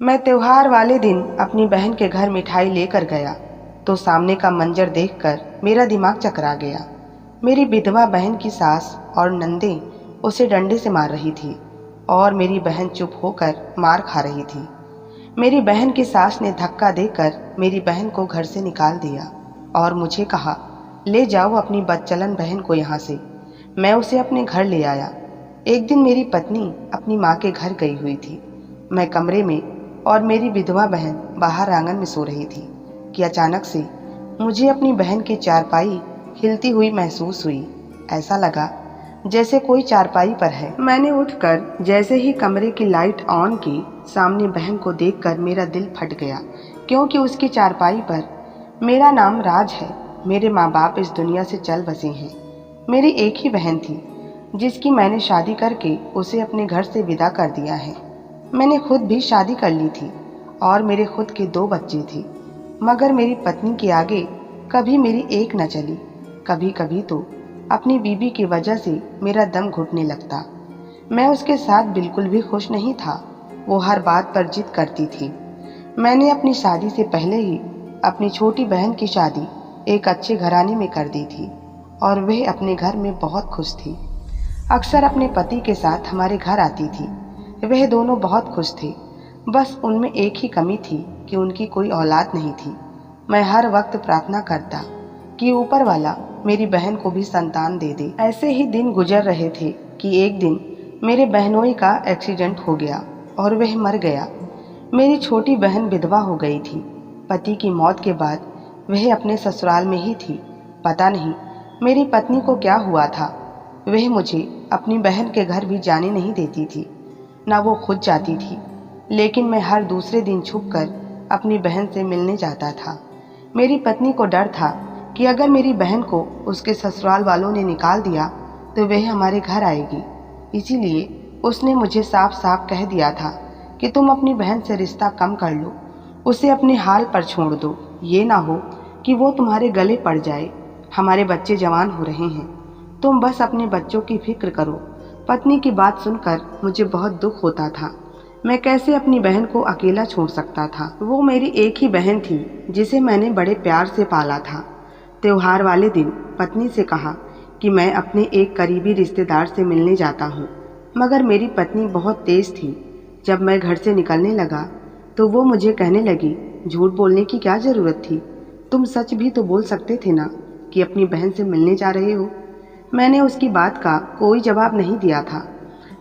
मैं त्योहार वाले दिन अपनी बहन के घर मिठाई लेकर गया तो सामने का मंजर देखकर मेरा दिमाग चकरा गया। मेरी विधवा बहन की सास और नंदें उसे डंडे से मार रही थी और मेरी बहन चुप होकर मार खा रही थी। मेरी बहन की सास ने धक्का देकर मेरी बहन को घर से निकाल दिया और मुझे कहा, ले जाओ अपनी बदचलन बहन को यहाँ से। मैं उसे अपने घर ले आया। एक दिन मेरी पत्नी अपनी माँ के घर गई हुई थी। मैं कमरे में और मेरी विधवा बहन बाहर आंगन में सो रही थी कि अचानक से मुझे अपनी बहन की चारपाई हिलती हुई महसूस हुई। ऐसा लगा जैसे कोई चारपाई पर है। मैंने उठकर जैसे ही कमरे की लाइट ऑन की, सामने बहन को देखकर मेरा दिल फट गया, क्योंकि उसकी चारपाई पर मेरा नाम राज है। मेरे माँ बाप इस दुनिया से चल बसे हैं। मेरी एक ही बहन थी जिसकी मैंने शादी करके उसे अपने घर से विदा कर दिया है। मैंने खुद भी शादी कर ली थी और मेरे खुद के 2 बच्चे थे, मगर मेरी पत्नी के आगे कभी मेरी एक न चली। कभी कभी तो अपनी बीबी की वजह से मेरा दम घुटने लगता। मैं उसके साथ बिल्कुल भी खुश नहीं था। वो हर बात पर जिद करती थी। मैंने अपनी शादी से पहले ही अपनी छोटी बहन की शादी एक अच्छे घराने में कर दी थी और वह अपने घर में बहुत खुश थी। अक्सर अपने पति के साथ हमारे घर आती थी। वह दोनों बहुत खुश थे। बस उनमें एक ही कमी थी कि उनकी कोई औलाद नहीं थी। मैं हर वक्त प्रार्थना करता कि ऊपर वाला मेरी बहन को भी संतान दे दे। ऐसे ही दिन गुजर रहे थे कि एक दिन मेरे बहनोई का एक्सीडेंट हो गया और वह मर गया। मेरी छोटी बहन विधवा हो गई थी। पति की मौत के बाद वह अपने ससुराल में ही थी। पता नहीं मेरी पत्नी को क्या हुआ था। वह मुझे अपनी बहन के घर भी जाने नहीं देती थी, ना वो खुद जाती थी। लेकिन मैं हर दूसरे दिन छुपकर अपनी बहन से मिलने जाता था। मेरी पत्नी को डर था कि अगर मेरी बहन को उसके ससुराल वालों ने निकाल दिया तो वह हमारे घर आएगी। इसीलिए उसने मुझे साफ साफ कह दिया था कि तुम अपनी बहन से रिश्ता कम कर लो, उसे अपने हाल पर छोड़ दो। ये ना हो कि वो तुम्हारे गले पड़ जाए। हमारे बच्चे जवान हो रहे हैं, तुम बस अपने बच्चों की फिक्र करो। पत्नी की बात सुनकर मुझे बहुत दुख होता था। मैं कैसे अपनी बहन को अकेला छोड़ सकता था। वो मेरी एक ही बहन थी जिसे मैंने बड़े प्यार से पाला था। त्योहार वाले दिन पत्नी से कहा कि मैं अपने एक करीबी रिश्तेदार से मिलने जाता हूँ, मगर मेरी पत्नी बहुत तेज थी। जब मैं घर से निकलने लगा तो वो मुझे कहने लगी, झूठ बोलने की क्या ज़रूरत थी, तुम सच भी तो बोल सकते थे ना कि अपनी बहन से मिलने जा रहे हो। मैंने उसकी बात का कोई जवाब नहीं दिया था।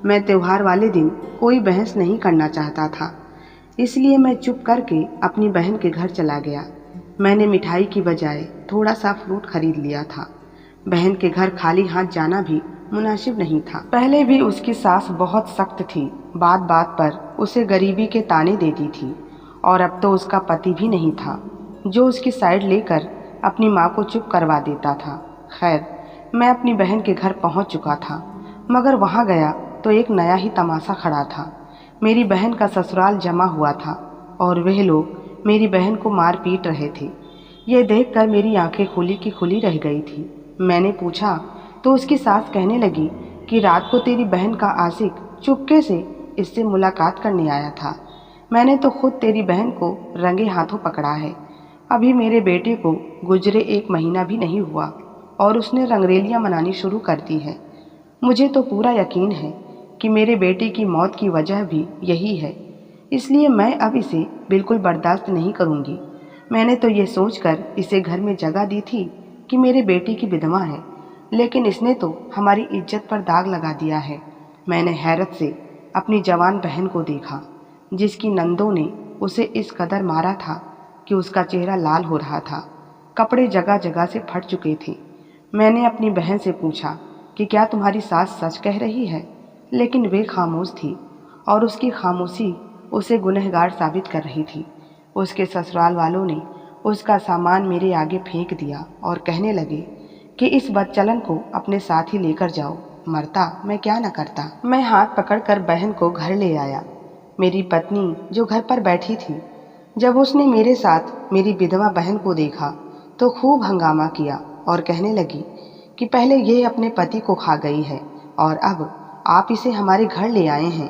मैं त्योहार वाले दिन कोई बहस नहीं करना चाहता था, इसलिए मैं चुप करके अपनी बहन के घर चला गया। मैंने मिठाई की बजाय थोड़ा सा फ्रूट खरीद लिया था। बहन के घर खाली हाथ जाना भी मुनासिब नहीं था। पहले भी उसकी सास बहुत सख्त थी, बात बात पर उसे गरीबी के ताने देती थी, और अब तो उसका पति भी नहीं था जो उसकी साइड लेकर अपनी माँ को चुप करवा देता था। खैर, मैं अपनी बहन के घर पहुँच चुका था, मगर वहाँ गया तो एक नया ही तमाशा खड़ा था। मेरी बहन का ससुराल जमा हुआ था और वह लोग मेरी बहन को मार पीट रहे थे। यह देखकर मेरी आंखें खुली की खुली रह गई थी। मैंने पूछा तो उसकी सास कहने लगी कि रात को तेरी बहन का आशिक चुपके से इससे मुलाकात करने आया था। मैंने तो खुद तेरी बहन को रंगे हाथों पकड़ा है। अभी मेरे बेटे को गुजरे 1 महीना भी नहीं हुआ और उसने रंगरेलियां मनानी शुरू कर दी है। मुझे तो पूरा यकीन है कि मेरे बेटे की मौत की वजह भी यही है, इसलिए मैं अब इसे बिल्कुल बर्दाश्त नहीं करूँगी। मैंने तो ये सोचकर इसे घर में जगह दी थी कि मेरे बेटे की विधवा है, लेकिन इसने तो हमारी इज्जत पर दाग लगा दिया है। मैंने हैरत से अपनी जवान बहन को देखा जिसकी नंदों ने उसे इस कदर मारा था कि उसका चेहरा लाल हो रहा था, कपड़े जगह जगह से फट चुके थे। मैंने अपनी बहन से पूछा कि क्या तुम्हारी सास सच कह रही है, लेकिन वे खामोश थी और उसकी खामोशी उसे गुनहगार साबित कर रही थी। उसके ससुराल वालों ने उसका सामान मेरे आगे फेंक दिया और कहने लगे कि इस बदचलन को अपने साथ ही लेकर जाओ, मरता मैं क्या न करता। मैं हाथ पकड़कर बहन को घर ले आया। मेरी पत्नी जो घर पर बैठी थी, जब उसने मेरे साथ मेरी विधवा बहन को देखा तो खूब हंगामा किया और कहने लगी कि पहले ये अपने पति को खा गई है और अब आप इसे हमारे घर ले आए हैं।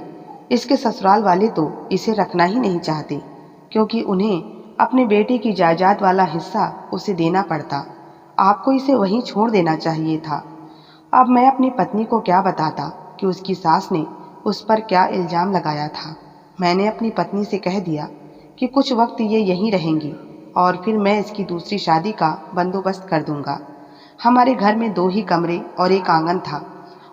इसके ससुराल वाले तो इसे रखना ही नहीं चाहते, क्योंकि उन्हें अपने बेटे की जायदाद वाला हिस्सा उसे देना पड़ता। आपको इसे वहीं छोड़ देना चाहिए था। अब मैं अपनी पत्नी को क्या बताता कि उसकी सास ने उस पर क्या इल्ज़ाम लगाया था। मैंने अपनी पत्नी से कह दिया कि कुछ वक्त ये यहीं रहेंगी और फिर मैं इसकी दूसरी शादी का बंदोबस्त कर दूंगा। हमारे घर में 2 ही कमरे और एक आंगन था।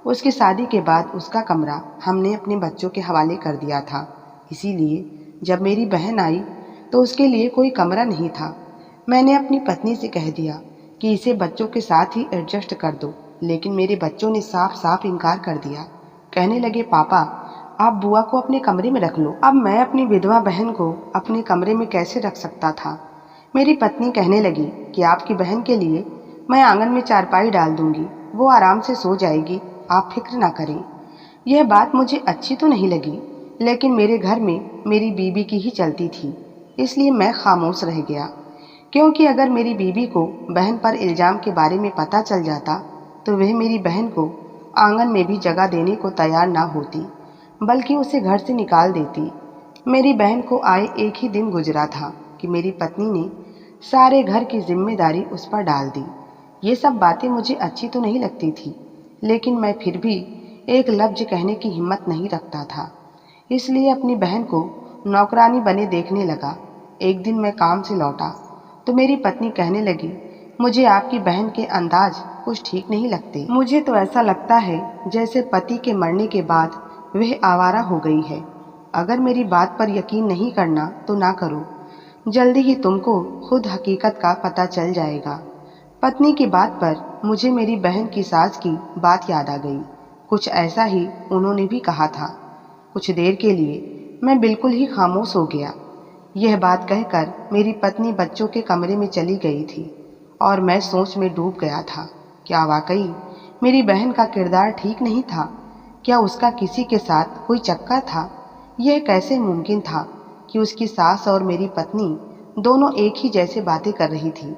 उसकी शादी के बाद उसका कमरा हमने अपने बच्चों के हवाले कर दिया था। इसीलिए जब मेरी बहन आई तो उसके लिए कोई कमरा नहीं था। मैंने अपनी पत्नी से कह दिया कि इसे बच्चों के साथ ही एडजस्ट कर दो, लेकिन मेरे बच्चों ने साफ साफ इनकार कर दिया। कहने लगे, पापा आप बुआ को अपने कमरे में रख लो। अब मैं अपनी विधवा बहन को अपने कमरे में कैसे रख सकता था। मेरी पत्नी कहने लगी कि आपकी बहन के लिए मैं आंगन में चारपाई डाल दूंगी, वो आराम से सो जाएगी, आप फिक्र ना करें। यह बात मुझे अच्छी तो नहीं लगी, लेकिन मेरे घर में मेरी बीबी की ही चलती थी, इसलिए मैं खामोश रह गया। क्योंकि अगर मेरी बीबी को बहन पर इल्ज़ाम के बारे में पता चल जाता तो वह मेरी बहन को आंगन में भी जगह देने को तैयार ना होती, बल्कि उसे घर से निकाल देती। मेरी बहन को आए एक ही दिन गुजरा था कि मेरी पत्नी ने सारे घर की जिम्मेदारी उस पर डाल दी। ये सब बातें मुझे अच्छी तो नहीं लगती थी, लेकिन मैं फिर भी एक लफ्ज कहने की हिम्मत नहीं रखता था, इसलिए अपनी बहन को नौकरानी बने देखने लगा। एक दिन मैं काम से लौटा तो मेरी पत्नी कहने लगी, मुझे आपकी बहन के अंदाज कुछ ठीक नहीं लगते। मुझे तो ऐसा लगता है जैसे पति के मरने के बाद वह आवारा हो गई है। अगर मेरी बात पर यकीन नहीं करना तो ना करो, जल्दी ही तुमको खुद हकीकत का पता चल जाएगा। पत्नी की बात पर मुझे मेरी बहन की सास की बात याद आ गई। कुछ ऐसा ही उन्होंने भी कहा था। कुछ देर के लिए मैं बिल्कुल ही खामोश हो गया। यह बात कहकर मेरी पत्नी बच्चों के कमरे में चली गई थी और मैं सोच में डूब गया था। क्या वाकई मेरी बहन का किरदार ठीक नहीं था? क्या उसका किसी के साथ कोई चक्कर था? यह कैसे मुमकिन था कि उसकी सास और मेरी पत्नी दोनों एक ही जैसे बातें कर रही थी,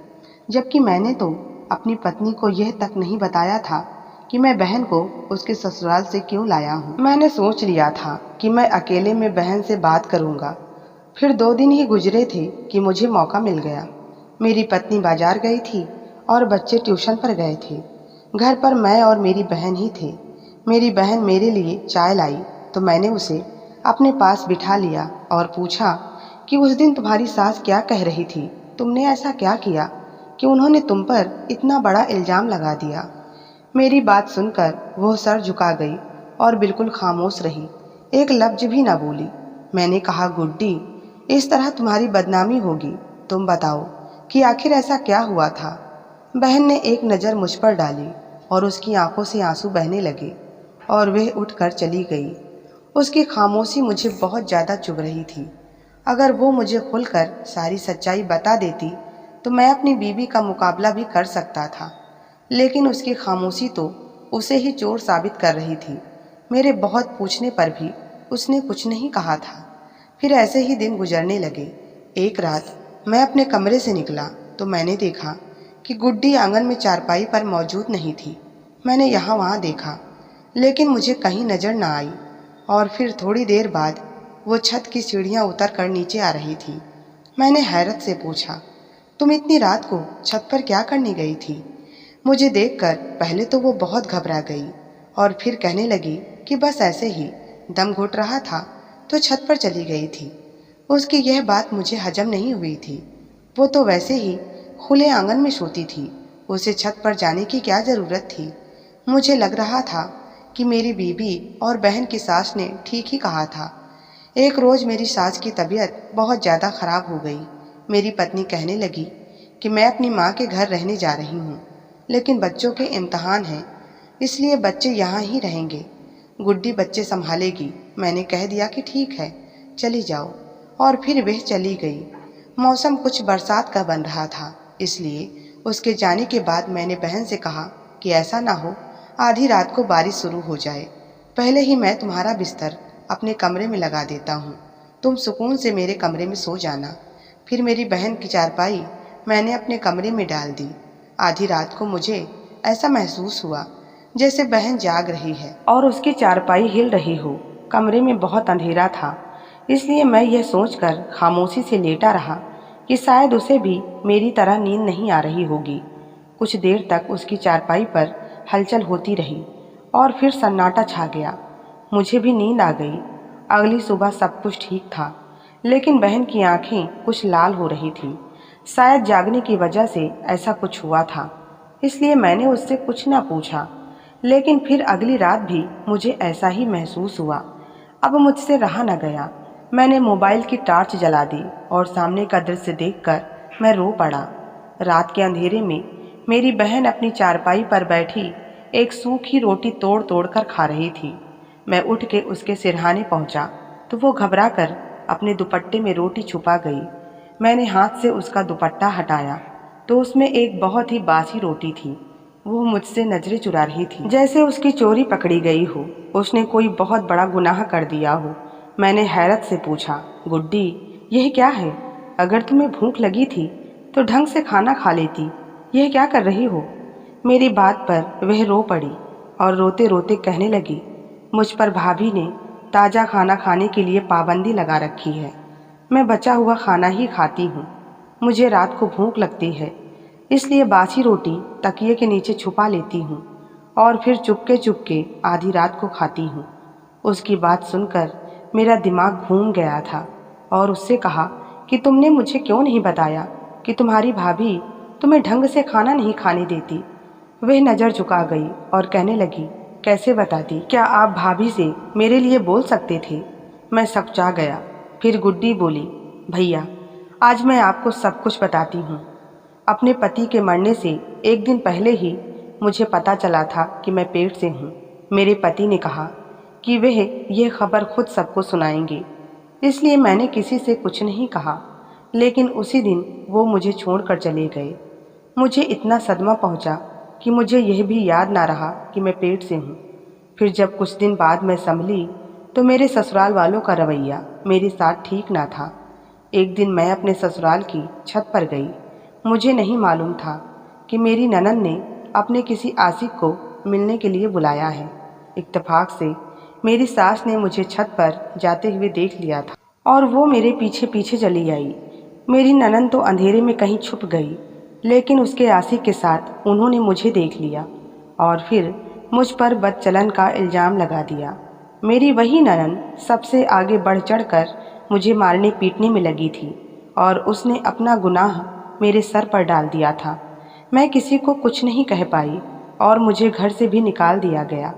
जबकि मैंने तो अपनी पत्नी को यह तक नहीं बताया था कि मैं बहन को उसके ससुराल से क्यों लाया हूँ। मैंने सोच लिया था कि मैं अकेले में बहन से बात करूँगा। फिर 2 दिन ही गुजरे थे कि मुझे मौका मिल गया। मेरी पत्नी बाजार गई थी और बच्चे ट्यूशन पर गए थे। घर पर मैं और मेरी बहन ही थे। मेरी बहन मेरे लिए चाय लाई तो मैंने उसे अपने पास बिठा लिया और पूछा कि उस दिन तुम्हारी सास क्या कह रही थी, तुमने ऐसा क्या किया कि उन्होंने तुम पर इतना बड़ा इल्ज़ाम लगा दिया। मेरी बात सुनकर वह सर झुका गई और बिल्कुल खामोश रही, एक लफ्ज भी ना बोली। मैंने कहा, गुड्डी, इस तरह तुम्हारी बदनामी होगी। तुम बताओ कि आखिर ऐसा क्या हुआ था। बहन ने एक नज़र मुझ पर डाली और उसकी आंखों से आंसू बहने लगे और वह उठकर चली गई। उसकी खामोशी मुझे बहुत ज़्यादा चुभ रही थी। अगर वो मुझे खुलकर सारी सच्चाई बता देती तो मैं अपनी बीवी का मुकाबला भी कर सकता था, लेकिन उसकी खामोशी तो उसे ही चोर साबित कर रही थी। मेरे बहुत पूछने पर भी उसने कुछ नहीं कहा था। फिर ऐसे ही दिन गुजरने लगे। एक रात मैं अपने कमरे से निकला तो मैंने देखा कि गुड्डी आंगन में चारपाई पर मौजूद नहीं थी। मैंने यहाँ वहाँ देखा, लेकिन मुझे कहीं नज़र न आई और फिर थोड़ी देर बाद वो छत की सीढ़ियाँ उतर कर नीचे आ रही थी। मैंने हैरत से पूछा, तुम इतनी रात को छत पर क्या करने गई थी? मुझे देखकर पहले तो वो बहुत घबरा गई और फिर कहने लगी कि बस ऐसे ही दम घुट रहा था तो छत पर चली गई थी। उसकी यह बात मुझे हजम नहीं हुई थी। वो तो वैसे ही खुले आंगन में सोती थी, उसे छत पर जाने की क्या ज़रूरत थी। मुझे लग रहा था कि मेरी बीबी और बहन की सास ने ठीक ही कहा था। एक रोज़ मेरी सास की तबीयत बहुत ज़्यादा ख़राब हो गई। मेरी पत्नी कहने लगी कि मैं अपनी माँ के घर रहने जा रही हूँ, लेकिन बच्चों के इम्तहान हैं, इसलिए बच्चे यहाँ ही रहेंगे। गुड्डी बच्चे संभालेगी। मैंने कह दिया कि ठीक है, चली जाओ, और फिर वह चली गई। मौसम कुछ बरसात का बन रहा था, इसलिए उसके जाने के बाद मैंने बहन से कहा कि ऐसा ना हो आधी रात को बारिश शुरू हो जाए। पहले ही मैं तुम्हारा बिस्तर अपने कमरे में लगा देता हूँ, तुम सुकून से मेरे कमरे में सो जाना। फिर मेरी बहन की चारपाई मैंने अपने कमरे में डाल दी। आधी रात को मुझे ऐसा महसूस हुआ जैसे बहन जाग रही है और उसकी चारपाई हिल रही हो। कमरे में बहुत अंधेरा था, इसलिए मैं यह सोचकर खामोशी से लेटा रहा कि शायद उसे भी मेरी तरह नींद नहीं आ रही होगी। कुछ देर तक उसकी चारपाई पर हलचल होती रही और फिर सन्नाटा छा गया। मुझे भी नींद आ गई। अगली सुबह सब कुछ ठीक था, लेकिन बहन की आंखें कुछ लाल हो रही थी। शायद जागने की वजह से ऐसा कुछ हुआ था, इसलिए मैंने उससे कुछ ना पूछा। लेकिन फिर अगली रात भी मुझे ऐसा ही महसूस हुआ। अब मुझसे रहा न गया। मैंने मोबाइल की टॉर्च जला दी और सामने का दृश्य देखकर मैं रो पड़ा। रात के अंधेरे में मेरी बहन अपनी चारपाई पर बैठी एक सूखी रोटी तोड़ तोड़ कर खा रही थी। मैं उठ के उसके सिरहाने पहुंचा तो वो घबरा कर अपने दुपट्टे में रोटी छुपा गई। मैंने हाथ से उसका दुपट्टा हटाया तो उसमें एक बहुत ही बासी रोटी थी। वो मुझसे नजरें चुरा रही थी, जैसे उसकी चोरी पकड़ी गई हो, उसने कोई बहुत बड़ा गुनाह कर दिया हो। मैंने हैरत से पूछा, गुड्डी, यह क्या है? अगर तुम्हें भूख लगी थी तो ढंग से खाना खा लेती, यह क्या कर रही हो? मेरी बात पर वह रो पड़ी और रोते रोते कहने लगी, मुझ पर भाभी ने ताज़ा खाना खाने के लिए पाबंदी लगा रखी है। मैं बचा हुआ खाना ही खाती हूँ। मुझे रात को भूख लगती है, इसलिए बासी रोटी तकिए के नीचे छुपा लेती हूँ और फिर चुपके चुपके आधी रात को खाती हूँ। उसकी बात सुनकर मेरा दिमाग घूम गया था और उससे कहा कि तुमने मुझे क्यों नहीं बताया कि तुम्हारी भाभी तुम्हें ढंग से खाना नहीं खाने देती। वह नज़र झुका गई और कहने लगी, कैसे बताती? क्या आप भाभी से मेरे लिए बोल सकते थे? मैं सकचा गया। फिर गुड्डी बोली, भैया, आज मैं आपको सब कुछ बताती हूँ। अपने पति के मरने से एक दिन पहले ही मुझे पता चला था कि मैं पेट से हूँ। मेरे पति ने कहा कि वह यह खबर खुद सबको सुनाएंगे, इसलिए मैंने किसी से कुछ नहीं कहा। लेकिन उसी दिन वो मुझे छोड़कर चले गए। मुझे इतना सदमा पहुँचा कि मुझे यह भी याद ना रहा कि मैं पेट से हूँ। फिर जब कुछ दिन बाद मैं संभली तो मेरे ससुराल वालों का रवैया मेरे साथ ठीक ना था। एक दिन मैं अपने ससुराल की छत पर गई। मुझे नहीं मालूम था कि मेरी ननद ने अपने किसी आशिक को मिलने के लिए बुलाया है। इत्तेफाक से मेरी सास ने मुझे छत पर जाते हुए देख लिया था और वो मेरे पीछे पीछे चली आई। मेरी ननद तो अंधेरे में कहीं छुप गई, लेकिन उसके आशिक के साथ उन्होंने मुझे देख लिया और फिर मुझ पर बदचलन का इल्ज़ाम लगा दिया। मेरी वही ननद सबसे आगे बढ़ चढ़कर मुझे मारने पीटने में लगी थी और उसने अपना गुनाह मेरे सर पर डाल दिया था। मैं किसी को कुछ नहीं कह पाई और मुझे घर से भी निकाल दिया गया।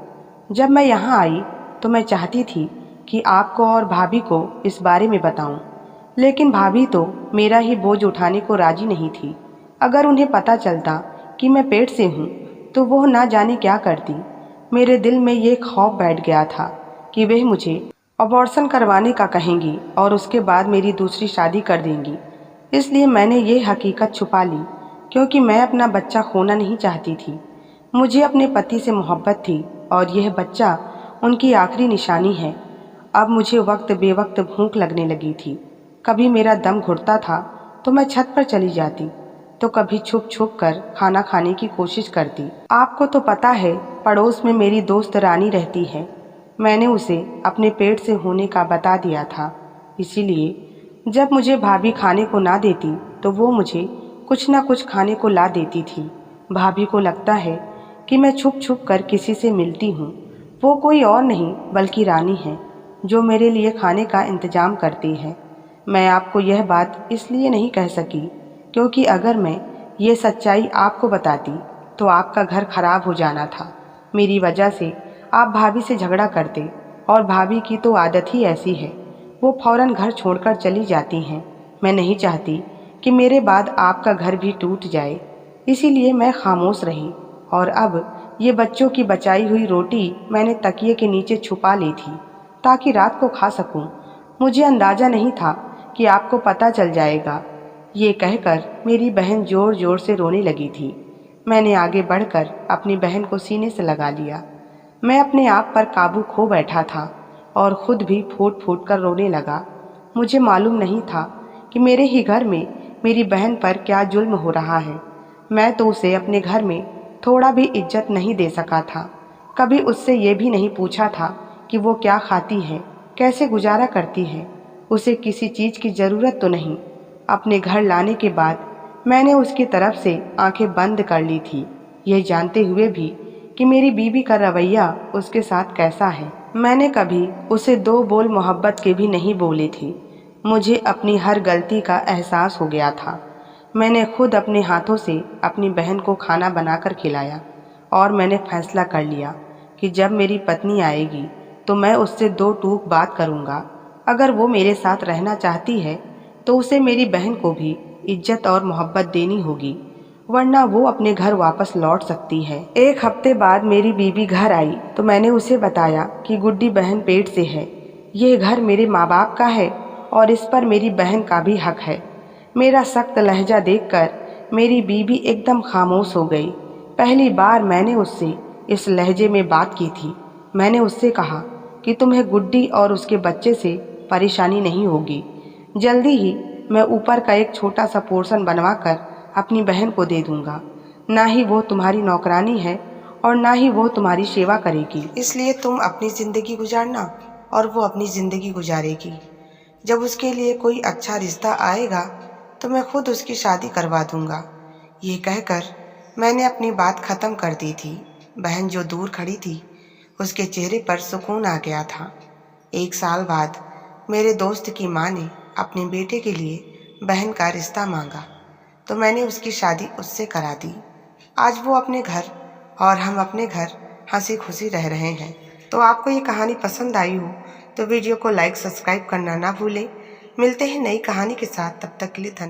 जब मैं यहाँ आई तो मैं चाहती थी कि आपको और भाभी को इस बारे में बताऊं, लेकिन भाभी तो मेरा ही बोझ उठाने को राजी नहीं थी। अगर उन्हें पता चलता कि मैं पेट से हूँ तो वो ना जाने क्या करती। मेरे दिल में ये खौफ बैठ गया था कि वह मुझे अबॉर्शन करवाने का कहेंगी और उसके बाद मेरी दूसरी शादी कर देंगी। इसलिए मैंने ये हकीकत छुपा ली, क्योंकि मैं अपना बच्चा खोना नहीं चाहती थी। मुझे अपने पति से मोहब्बत थी और यह बच्चा उनकी आखिरी निशानी है। अब मुझे वक्त बेवक्त भूख लगने लगी थी। कभी मेरा दम घुटता था तो मैं छत पर चली जाती, तो कभी छुप छुप कर खाना खाने की कोशिश करती। आपको तो पता है, पड़ोस में मेरी दोस्त रानी रहती है। मैंने उसे अपने पेट से होने का बता दिया था, इसीलिए जब मुझे भाभी खाने को ना देती तो वो मुझे कुछ ना कुछ खाने को ला देती थी। भाभी को लगता है कि मैं छुप छुप कर किसी से मिलती हूँ। वो कोई और नहीं बल्कि रानी है, जो मेरे लिए खाने का इंतजाम करती है। मैं आपको यह बात इसलिए नहीं कह सकी क्योंकि अगर मैं ये सच्चाई आपको बताती तो आपका घर खराब हो जाना था। मेरी वजह से आप भाभी से झगड़ा करते और भाभी की तो आदत ही ऐसी है, वो फौरन घर छोड़कर चली जाती हैं। मैं नहीं चाहती कि मेरे बाद आपका घर भी टूट जाए, इसीलिए मैं खामोश रही। और अब ये बच्चों की बचाई हुई रोटी मैंने तकिए के नीचे छुपा ली थी ताकि रात को खा सकूं। मुझे अंदाज़ा नहीं था कि आपको पता चल जाएगा। ये कहकर मेरी बहन ज़ोर ज़ोर से रोने लगी थी। मैंने आगे बढ़कर अपनी बहन को सीने से लगा लिया। मैं अपने आप पर काबू खो बैठा था और ख़ुद भी फूट फूट कर रोने लगा। मुझे मालूम नहीं था कि मेरे ही घर में मेरी बहन पर क्या जुल्म हो रहा है। मैं तो उसे अपने घर में थोड़ा भी इज्जत नहीं दे सका था। कभी उससे ये भी नहीं पूछा था कि वो क्या खाती है, कैसे गुजारा करती है, उसे किसी चीज़ की ज़रूरत तो नहीं। अपने घर लाने के बाद मैंने उसकी तरफ से आंखें बंद कर ली थी, यह जानते हुए भी कि मेरी बीवी का रवैया उसके साथ कैसा है। मैंने कभी उसे दो बोल मोहब्बत के भी नहीं बोले थे। मुझे अपनी हर गलती का एहसास हो गया था। मैंने खुद अपने हाथों से अपनी बहन को खाना बनाकर खिलाया और मैंने फैसला कर लिया कि जब मेरी पत्नी आएगी तो मैं उससे दो टूक बात करूँगा। अगर वो मेरे साथ रहना चाहती है तो उसे मेरी बहन को भी इज्जत और मोहब्बत देनी होगी, वरना वो अपने घर वापस लौट सकती है। एक हफ्ते बाद मेरी बीवी घर आई तो मैंने उसे बताया कि गुड्डी बहन पेट से है। ये घर मेरे माँ बाप का है और इस पर मेरी बहन का भी हक है। मेरा सख्त लहजा देखकर मेरी बीवी एकदम खामोश हो गई। पहली बार मैंने उससे इस लहजे में बात की थी। मैंने उससे कहा कि तुम्हें गुड्डी और उसके बच्चे से परेशानी नहीं होगी। जल्दी ही मैं ऊपर का एक छोटा सा पोर्शन बनवाकर अपनी बहन को दे दूंगा। ना ही वो तुम्हारी नौकरानी है और ना ही वो तुम्हारी सेवा करेगी, इसलिए तुम अपनी ज़िंदगी गुजारना और वो अपनी ज़िंदगी गुजारेगी। जब उसके लिए कोई अच्छा रिश्ता आएगा तो मैं खुद उसकी शादी करवा दूंगा। ये कहकर मैंने अपनी बात ख़त्म कर दी थी। बहन जो दूर खड़ी थी उसके चेहरे पर सुकून आ गया था। एक साल बाद मेरे दोस्त की माँ ने अपने बेटे के लिए बहन का रिश्ता मांगा तो मैंने उसकी शादी उससे करा दी। आज वो अपने घर और हम अपने घर हंसी खुशी रह रहे हैं। तो आपको ये कहानी पसंद आई हो तो वीडियो को लाइक सब्सक्राइब करना ना भूलें। मिलते हैं नई कहानी के साथ, तब तक के लिए धन्यवाद।